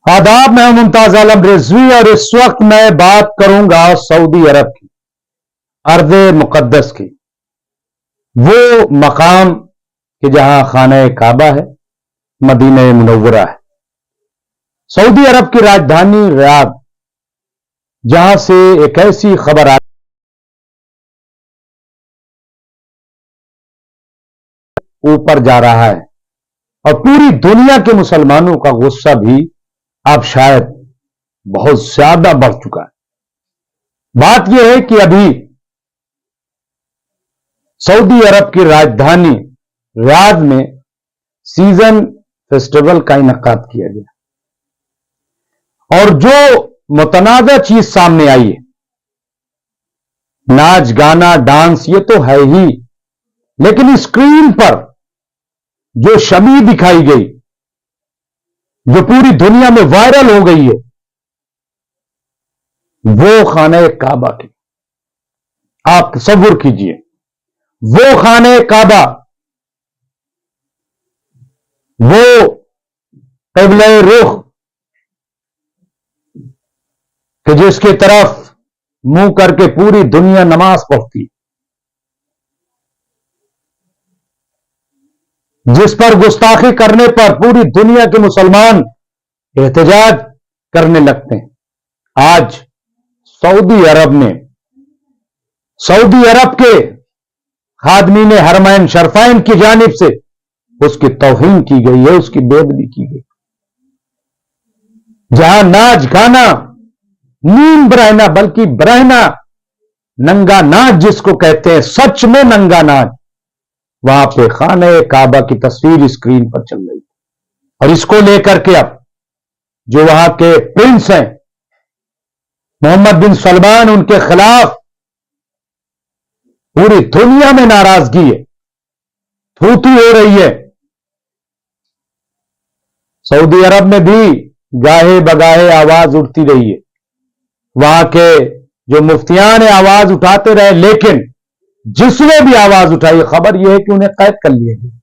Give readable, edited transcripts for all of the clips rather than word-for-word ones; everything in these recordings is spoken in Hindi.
आदाब, मैं हूं मुमताज आलम रिजवी और इस वक्त मैं बात करूंगा सऊदी अरब की, अर्ज़ मुक़द्दस की, वो मकाम कि जहां खाना काबा है, मदीना मुनव्वरा है। सऊदी अरब की राजधानी रियाद, जहां से एक ऐसी खबर आ ऊपर जा रहा है और पूरी दुनिया के मुसलमानों का गुस्सा भी अब शायद बहुत ज्यादा बढ़ चुका है। बात यह है कि अभी सऊदी अरब की राजधानी रियाद में सीजन फेस्टिवल का इनेकाद किया गया और जो मुतनाज़ा चीज सामने आई है, नाच गाना डांस ये तो है ही, लेकिन स्क्रीन पर जो छवि दिखाई गई, जो पूरी दुनिया में वायरल हो गई है, वो खाने काबा की। आप तसव्वुर कीजिए, वो खाने काबा, वो क़िबला रुख कि जिसकी तरफ मुंह करके पूरी दुनिया नमाज पढ़ती, जिस पर गुस्ताखी करने पर पूरी दुनिया के मुसलमान एहतजाज करने लगते हैं। आज सऊदी अरब के खादमीन हरमैन शरफैन की जानिब से उसकी तौहीन की गई है, उसकी बेअदबी की गई। जहां नाच गाना, नीम बरहना, बल्कि बरहना, नंगा नाच जिसको कहते हैं, सच में नंगा नाच, वहां पे खाने काबा की तस्वीर स्क्रीन पर चल रही है। और इसको लेकर के अब जो वहां के प्रिंस हैं मोहम्मद बिन सलमान, उनके खिलाफ पूरी दुनिया में नाराजगी है, थूथू हो रही है। सऊदी अरब में भी गाहे बगाहे आवाज उठती रही है। वहां के जो मुफ्तियान है आवाज उठाते रहे, लेकिन जिसने भी आवाज उठाई, खबर यह है कि उन्हें कैद कर लिया गया,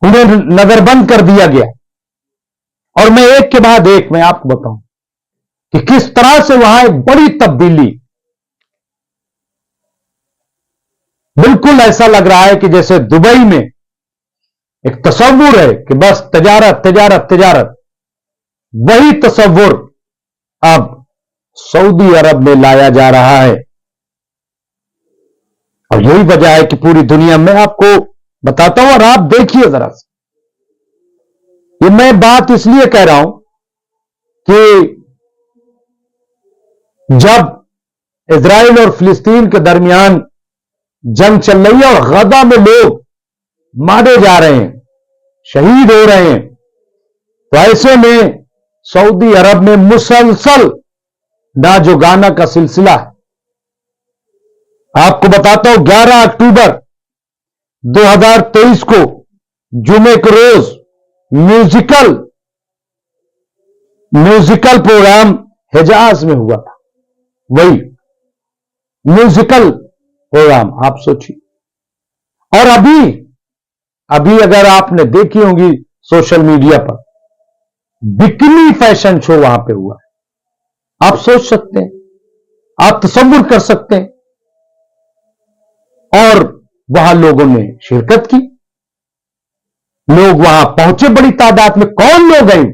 उन्हें नजरबंद कर दिया गया। और मैं एक के बाद एक मैं आपको बताऊं कि किस तरह से वहां एक बड़ी तब्दीली, बिल्कुल ऐसा लग रहा है कि जैसे दुबई में एक तस्वुर है कि बस तजारत तजारत तजारत, वही तस्वुर अब सऊदी अरब में लाया जा रहा है। और यही वजह है कि पूरी दुनिया में आपको बताता हूं और आप देखिए जरा से। ये मैं बात इसलिए कह रहा हूं कि जब इजराइल और फिलिस्तीन के दरमियान जंग चल रही है और गजा में लोग मारे जा रहे हैं, शहीद हो रहे हैं, तो ऐसे में सऊदी अरब में मुसलसल नाचो गाना का सिलसिला है। आपको बताता हूं, 11 अक्टूबर 2023 को जुमे के रोज म्यूजिकल प्रोग्राम हिजाज में हुआ था। वही म्यूजिकल प्रोग्राम आप सोचिए। और अभी अगर आपने देखी होंगी सोशल मीडिया पर, बिकिनी फैशन शो वहां पे हुआ है। आप सोच सकते हैं, आप तसव्वुर कर सकते हैं। और वहां लोगों ने शिरकत की, लोग वहां पहुंचे बड़ी तादाद में। कौन लोग हैं,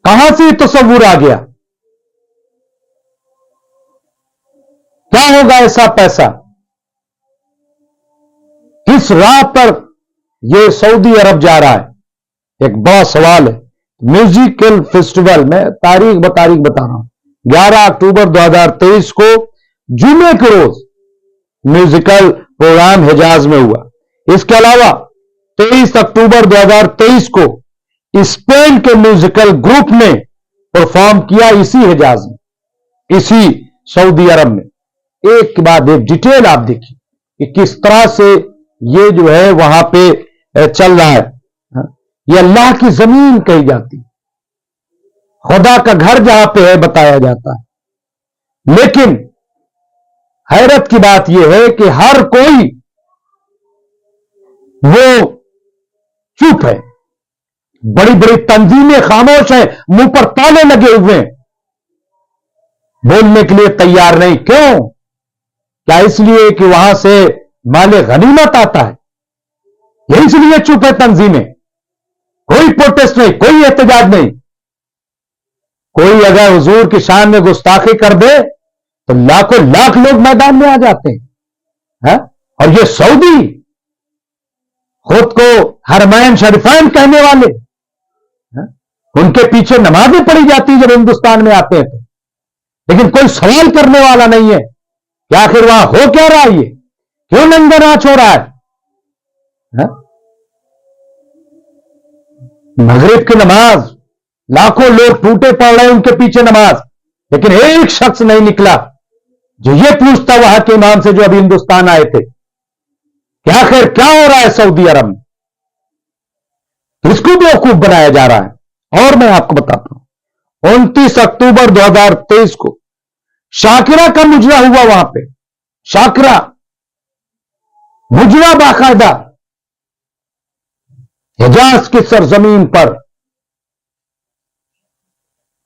कहां से तसव्वुर आ गया, क्या होगा ऐसा पैसा, किस राह पर यह सऊदी अरब जा रहा है, एक बड़ा सवाल है। म्यूजिकल फेस्टिवल में तारीख बता रहा हूं, 11 अक्टूबर 2023 को जुमे के रोज म्यूजिकल प्रोग्राम हिजाज में हुआ। इसके अलावा 23 अक्टूबर 2023 को स्पेन के म्यूजिकल ग्रुप ने परफॉर्म किया इसी हिजाज में, इसी सऊदी अरब में। एक के बाद एक डिटेल आप देखिए कि किस तरह से ये जो है वहां पे चल रहा है। ये अल्लाह की जमीन कही जाती, खुदा का घर जहां पे है बताया जाता है। लेकिन हैरत की बात यह है कि हर कोई वो चुप है, बड़ी बड़ी तंजीमें खामोश हैं, मुंह पर ताले लगे हुए हैं, बोलने के लिए तैयार नहीं। क्यों? क्या इसलिए कि वहां से माले गनीमत आता है? यही इसलिए चुप है तंजीमें? कोई प्रोटेस्ट नहीं, कोई एहतजाज नहीं। कोई अगर हुजूर की शान में गुस्ताखी कर दे तो लाखों लाख लोग मैदान में आ जाते हैं। और ये सऊदी खुद को हरमैन शरीफैन कहने वाले, उनके पीछे नमाजें पढ़ी जाती जब हिंदुस्तान में आते हैं तो, लेकिन कोई सवाल करने वाला नहीं है कि आखिर वहां हो क्या रहा है, ये क्यों नंगा नाच हो रहा है? मगरिब की नमाज लाखों लोग टूटे पड़ रहे हैं उनके पीछे नमाज, लेकिन एक शख्स नहीं निकला जो ये पूछता वहां के इमाम से जो अभी हिंदुस्तान आए थे कि आखिर क्या हो रहा है सऊदी अरब में। इसको बेवकूफ बनाया जा रहा है। और मैं आपको बताता हूं, 29 अक्टूबर 2023 को शाकिरा का मुजरा हुआ वहां पे। शाकिरा मुजरा बाकायदा हिजाज की सरजमीन पर,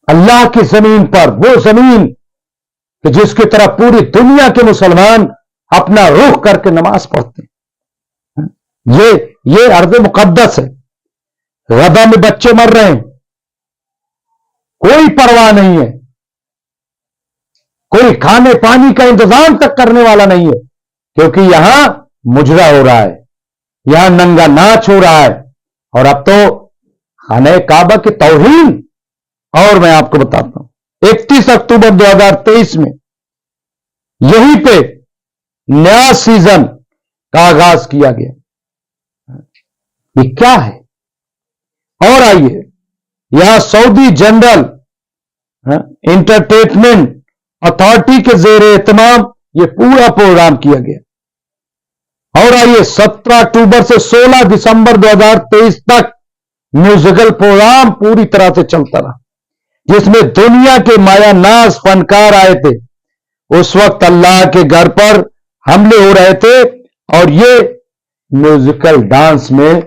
अल्लाह की जमीन पर, वो जमीन कि जिसकी तरफ पूरी दुनिया के मुसलमान अपना रुख करके नमाज पढ़ते हैं। ये अर्ज़ मुकद्दस है। गदा में बच्चे मर रहे हैं, कोई परवाह नहीं है, कोई खाने पानी का इंतजाम तक करने वाला नहीं है, क्योंकि यहां मुजरा हो रहा है, यहां नंगा नाच हो रहा है। और अब तो खाने काबा की तौहीन। और मैं आपको बताता हूं, 31 अक्टूबर 2023 में यहीं पे नया सीजन का आगाज किया गया। ये क्या है? और आइए, यहां सऊदी जनरल इंटरटेनमेंट अथॉरिटी के जेर एहतमाम ये पूरा प्रोग्राम किया गया। और आइए, 17 अक्टूबर से 16 दिसंबर 2023 तक म्यूजिकल प्रोग्राम पूरी तरह से चलता रहा, जिसमें दुनिया के मायानाज फनकार आए थे। उस वक्त अल्लाह के घर पर हमले हो रहे थे और ये म्यूजिकल डांस में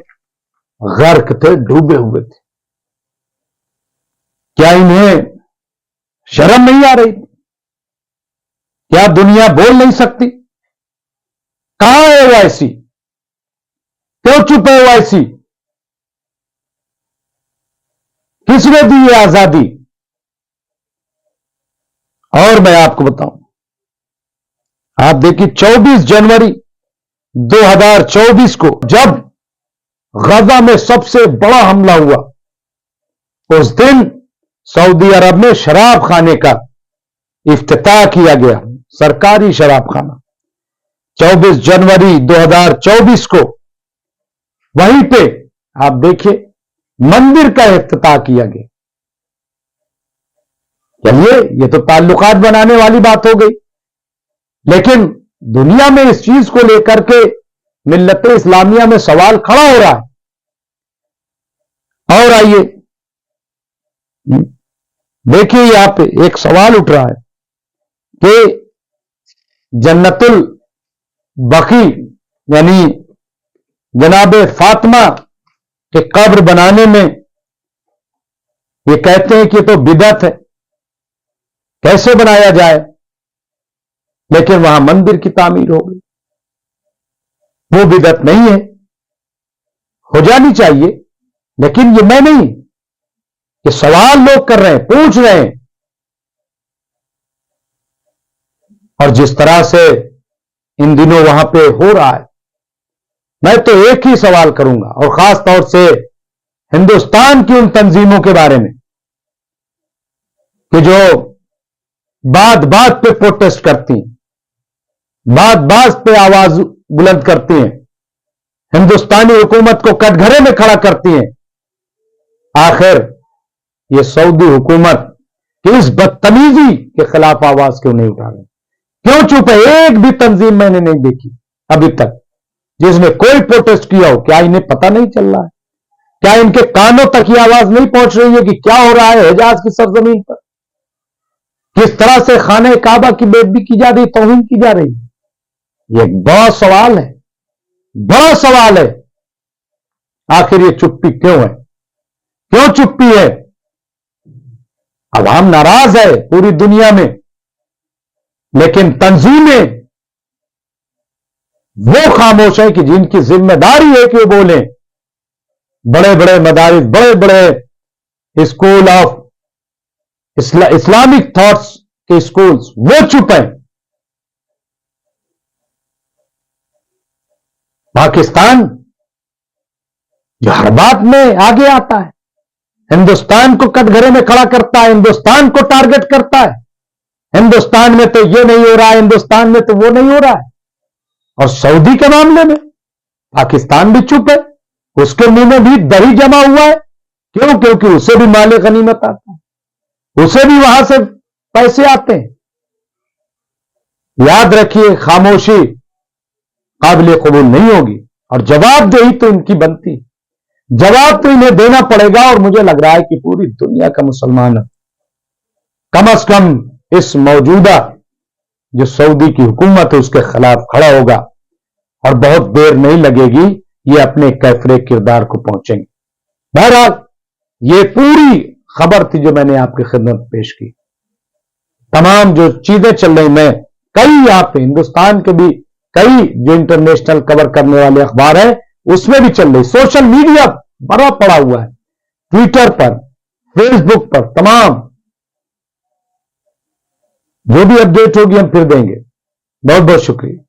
गर्क थे, डूबे हुए थे। क्या इन्हें शर्म नहीं आ रही? क्या दुनिया बोल नहीं सकती? कहां है ओवैसी? क्यों चुप है ओवैसी? किसने दी ये आजादी? और मैं आपको बताऊं, आप देखिए 24 जनवरी 2024 को जब गजा में सबसे बड़ा हमला हुआ, उस दिन सऊदी अरब में शराब खाने का इफ्तिताह किया गया, सरकारी शराब खाना। 24 जनवरी 2024 को वहीं पे आप देखिए मंदिर का इफ्तिताह किया गया। चलिए, ये तो ताल्लुकात बनाने वाली बात हो गई, लेकिन दुनिया में इस चीज को लेकर के मिल्लत इस्लामिया में सवाल खड़ा हो रहा है। और आइए देखिए, यहां पे एक सवाल उठ रहा है कि जन्नतुल बकी यानी जनाब फातिमा के कब्र बनाने में ये कहते हैं कि तो बिदअत है, कैसे बनाया जाए? लेकिन वहां मंदिर की तामीर हो गई, वो बिदअत नहीं है, हो जानी चाहिए। लेकिन ये मैं नहीं, ये सवाल लोग कर रहे हैं, पूछ रहे हैं। और जिस तरह से इन दिनों वहां पे हो रहा है, मैं तो एक ही सवाल करूंगा, और खास तौर से हिंदुस्तान की उन तंजीमों के बारे में कि जो बात बात पे प्रोटेस्ट करती हैं, बात बात पे आवाज बुलंद करती हैं, हिंदुस्तानी हुकूमत को कटघरे में खड़ा करती हैं। आखिर ये सऊदी हुकूमत की इस बदतमीजी के खिलाफ आवाज क्यों नहीं उठा रहे? क्यों चुप है? एक भी तंजीम मैंने नहीं देखी अभी तक जिसने कोई प्रोटेस्ट किया हो। क्या इन्हें पता नहीं चल रहा है? क्या इनके कानों तक ये आवाज नहीं पहुंच रही है कि क्या हो रहा है हिजाज की सरजमीन पर? किस तरह से खाने काबा की बेदबी की जा रही, तौहीन की जा रही? ये बड़ा सवाल है, बड़ा सवाल है। आखिर ये चुप्पी क्यों है? क्यों चुप्पी है? अवाम नाराज है पूरी दुनिया में, लेकिन तंजीमें वो खामोश है कि जिनकी जिम्मेदारी है कि वो बोले। बड़े बड़े मदारिस, बड़े बड़े स्कूल ऑफ इस्लामिक थॉट्स के स्कूल्स, वो चुप हैं। पाकिस्तान जो हर बात में आगे आता है, हिंदुस्तान को कटघरे में खड़ा करता है, हिंदुस्तान को टारगेट करता है। हिंदुस्तान में तो ये नहीं हो रहा है, हिंदुस्तान में तो वो नहीं हो रहा है। और सऊदी के मामले में पाकिस्तान भी चुप है, उसके मुंह में भी दही जमा हुआ है। क्यों? क्योंकि उसे भी माले गनीमत आता है, उसे भी वहां से पैसे आते हैं। याद रखिए, खामोशी काबिल कबूल नहीं होगी और जवाबदेही तो इनकी बनती, जवाब तो इन्हें देना पड़ेगा। और मुझे लग रहा है कि पूरी दुनिया का मुसलमान कम से कम इस मौजूदा जो सऊदी की हुकूमत है उसके खिलाफ खड़ा होगा और बहुत देर नहीं लगेगी, ये अपने कैफरे किरदार को पहुंचेंगे। बहरहाल, ये पूरी खबर थी जो मैंने आपकी खिदमत पेश की। तमाम जो चीजें चल रही, मैं कई यहां पे हिंदुस्तान के भी कई जो इंटरनेशनल कवर करने वाले अखबार है उसमें भी चल रही, सोशल मीडिया बड़ा पड़ा हुआ है, ट्विटर पर, फेसबुक पर, तमाम जो भी अपडेट होगी हम फिर देंगे। बहुत बहुत शुक्रिया।